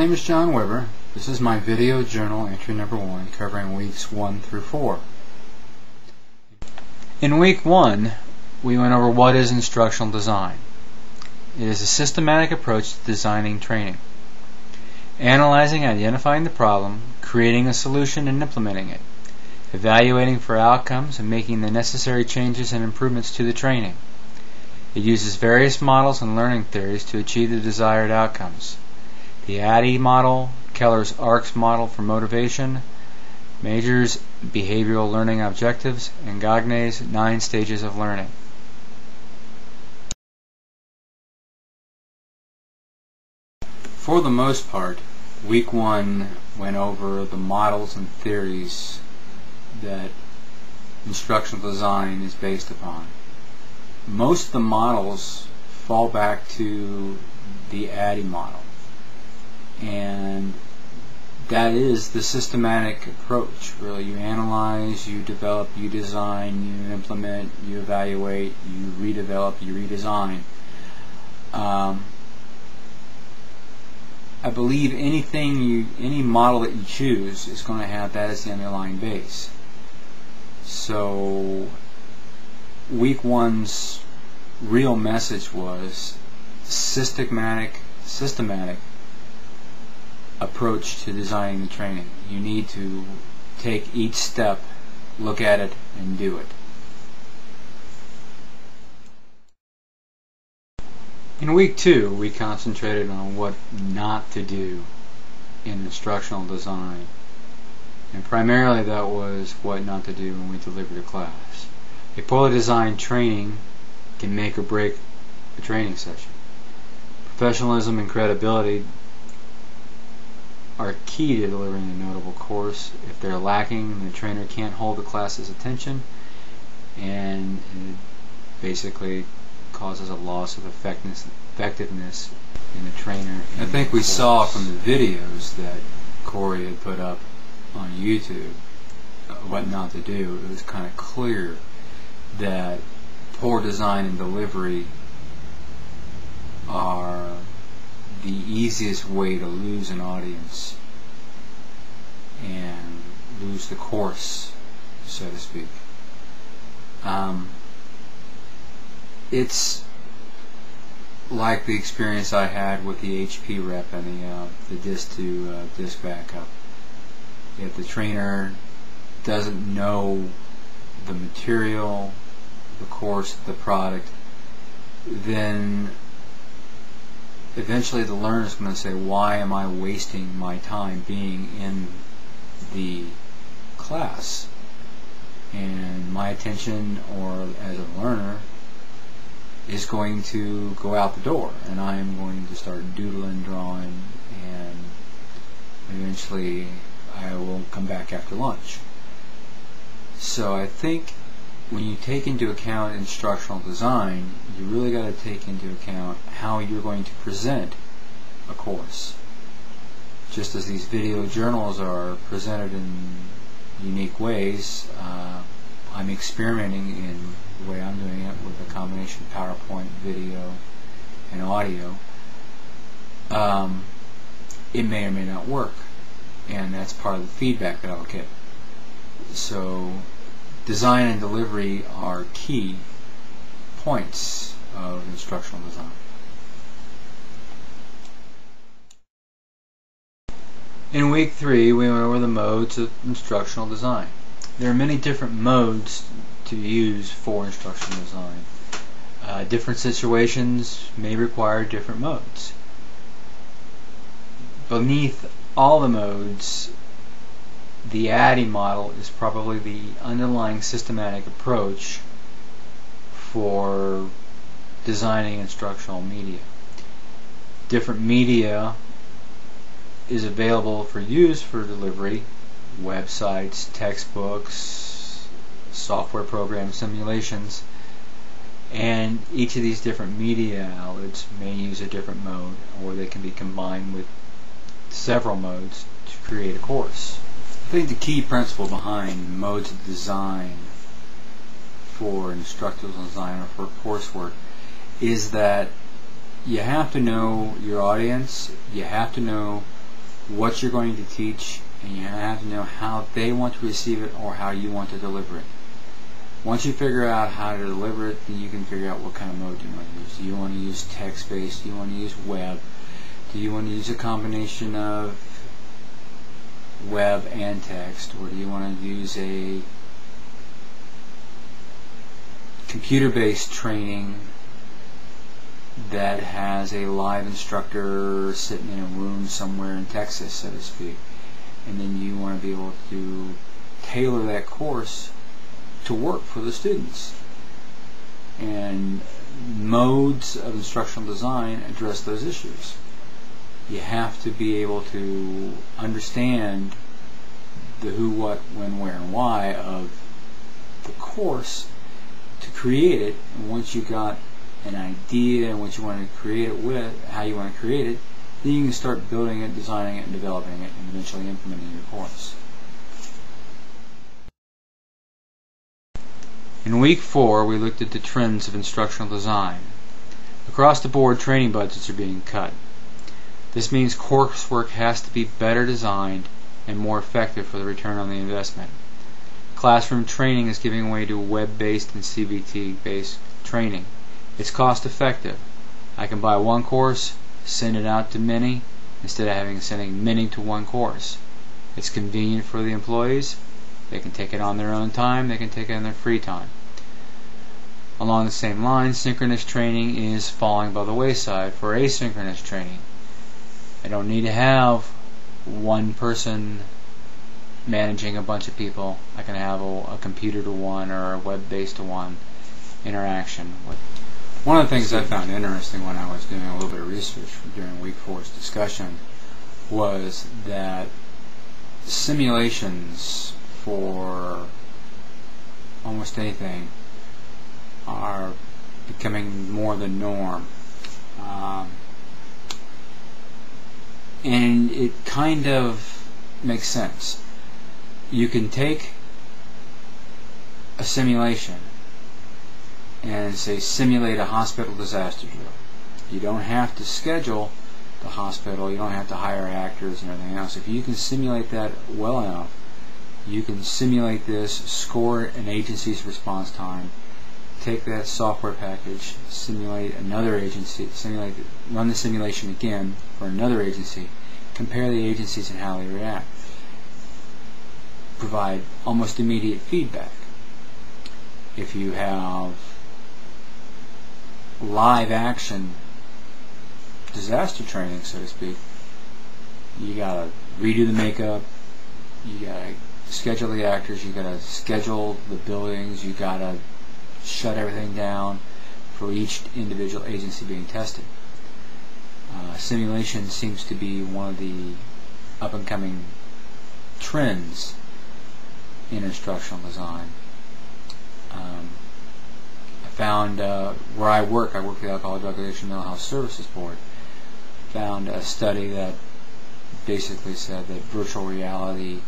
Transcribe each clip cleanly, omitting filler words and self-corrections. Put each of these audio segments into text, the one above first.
name is John Weber. This is my video journal entry number 1 covering weeks 1 through 4. In week 1, we went over what is instructional design. It is a systematic approach to designing training. Analyzing and identifying the problem, creating a solution and implementing it, evaluating for outcomes and making the necessary changes and improvements to the training. It uses various models and learning theories to achieve the desired outcomes. The ADDIE model, Keller's ARCS model for motivation, Major's behavioral learning objectives, and Gagne's 9 stages of learning. For the most part, week 1 went over the models and theories that instructional design is based upon. Most of the models fall back to the ADDIE model, and that is the systematic approach. Really, you analyze, you develop, you design, you implement, you evaluate, you redevelop, you redesign. I believe any model that you choose is going to have that as the underlying base. So week 1's real message was systematic approach to designing the training. You need to take each step, look at it, and do it. In week 2, we concentrated on what not to do in instructional design. And primarily that was what not to do when we delivered a class. A poorly designed training can make or break a training session. Professionalism and credibility are key to delivering a notable course. If they're lacking, the trainer can't hold the class's attention, and it basically causes a loss of effectiveness in the trainer. I think we saw from the videos that Corey had put up on YouTube what not to do. It was kind of clear that poor design and delivery are the easiest way to lose an audience and lose the course, so to speak. It's like the experience I had with the HP rep and the disc to disc backup. If the trainer doesn't know the material, the course, the product, then eventually the learner is going to say, why am I wasting my time being in the class? And my attention, or as a learner, is going to go out the door, and I am going to start doodling, drawing, and eventually I will come back after lunch. So I think when you take into account instructional design, you really got to take into account how you're going to present a course. Just as these video journals are presented in unique ways, I'm experimenting in the way I'm doing it with a combination of PowerPoint, video, and audio. It may or may not work, and that's part of the feedback that I'll get. So design and delivery are key points of instructional design. In week 3, we went over the modes of instructional design. There are many different modes to use for instructional design. Different situations may require different modes. Beneath all the modes, the ADDIE model is probably the underlying systematic approach for designing instructional media. Different media is available for use for delivery: websites, textbooks, software programs, simulations, and each of these different media outlets may use a different mode, or they can be combined with several modes to create a course. I think the key principle behind modes of design for instructional design or for coursework is that you have to know your audience, you have to know what you're going to teach, and you have to know how they want to receive it or how you want to deliver it. Once you figure out how to deliver it, then you can figure out what kind of mode you want to use. Do you want to use text-based? Do you want to use web? Do you want to use a combination of web and text? Or do you want to use a computer-based training that has a live instructor sitting in a room somewhere in Texas, so to speak? And then you want to be able to tailor that course to work for the students. And modes of instructional design address those issues. You have to be able to understand the who, what, when, where, and why of the course to create it. And once you got an idea and what you want to create it with, how you want to create it, then you can start building it, designing it, and developing it, and eventually implementing your course. In week 4, we looked at the trends of instructional design. Across the board, training budgets are being cut. This means coursework has to be better designed and more effective for the return on the investment. Classroom training is giving way to web-based and CBT-based training. It's cost effective. I can buy one course, send it out to many, instead of sending many to one course. It's convenient for the employees. They can take it on their own time, they can take it on their free time. Along the same lines, synchronous training is falling by the wayside for asynchronous training. I don't need to have one person managing a bunch of people. I can have a computer to one or a web-based to one interaction. One of the things I found interesting when I was doing a little bit of research during week 4's discussion was that simulations for almost anything are becoming more the norm. And it kind of makes sense. You can take a simulation and say simulate a hospital disaster drill. You don't have to schedule the hospital, you don't have to hire actors and everything else. If you can simulate that well enough, you can simulate this, score an agency's response time, take that software package, simulate another agency, run the simulation again for another agency, compare the agencies and how they react, provide almost immediate feedback. If you have live action disaster training, so to speak, you gotta redo the makeup, you gotta schedule the actors, you gotta schedule the buildings, you gotta shut everything down for each individual agency being tested. Simulation seems to be one of the up-and-coming trends in instructional design. I found where I work with the Alcohol, Drug Addiction, Mental Health Services Board, found a study that basically said that virtual reality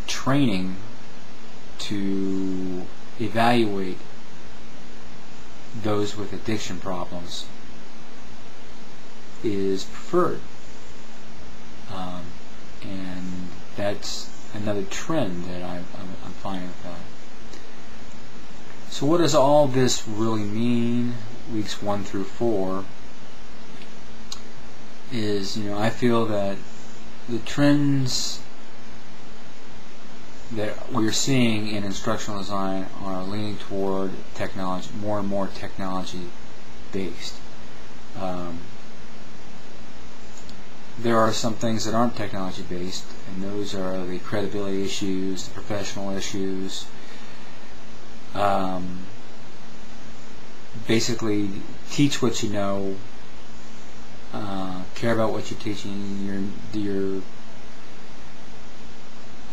training to evaluate those with addiction problems is preferred. And that's another trend that I'm finding with that. So what does all this really mean? Weeks 1 through 4 is, I feel that the trends that we're seeing in instructional design are leaning toward technology, more and more technology based. There are some things that aren't technology based, and those are the credibility issues, the professional issues. Basically, teach what you know, care about what you're teaching. Your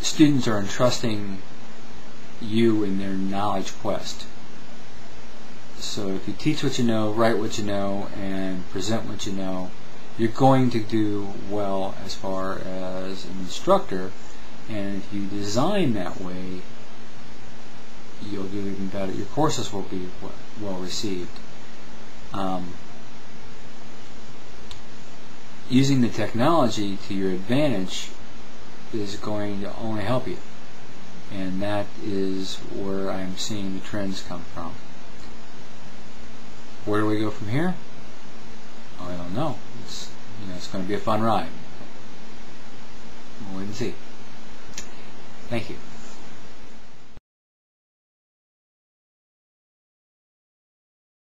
students are entrusting you in their knowledge quest. So if you teach what you know, write what you know, and present what you know, you're going to do well as far as an instructor. And if you design that way, you'll do even better. Your courses will be well received. using the technology to your advantage is going to only help you. And that is where I'm seeing the trends come from. Where do we go from here? I don't know. It's going to be a fun ride. We'll wait and see. Thank you.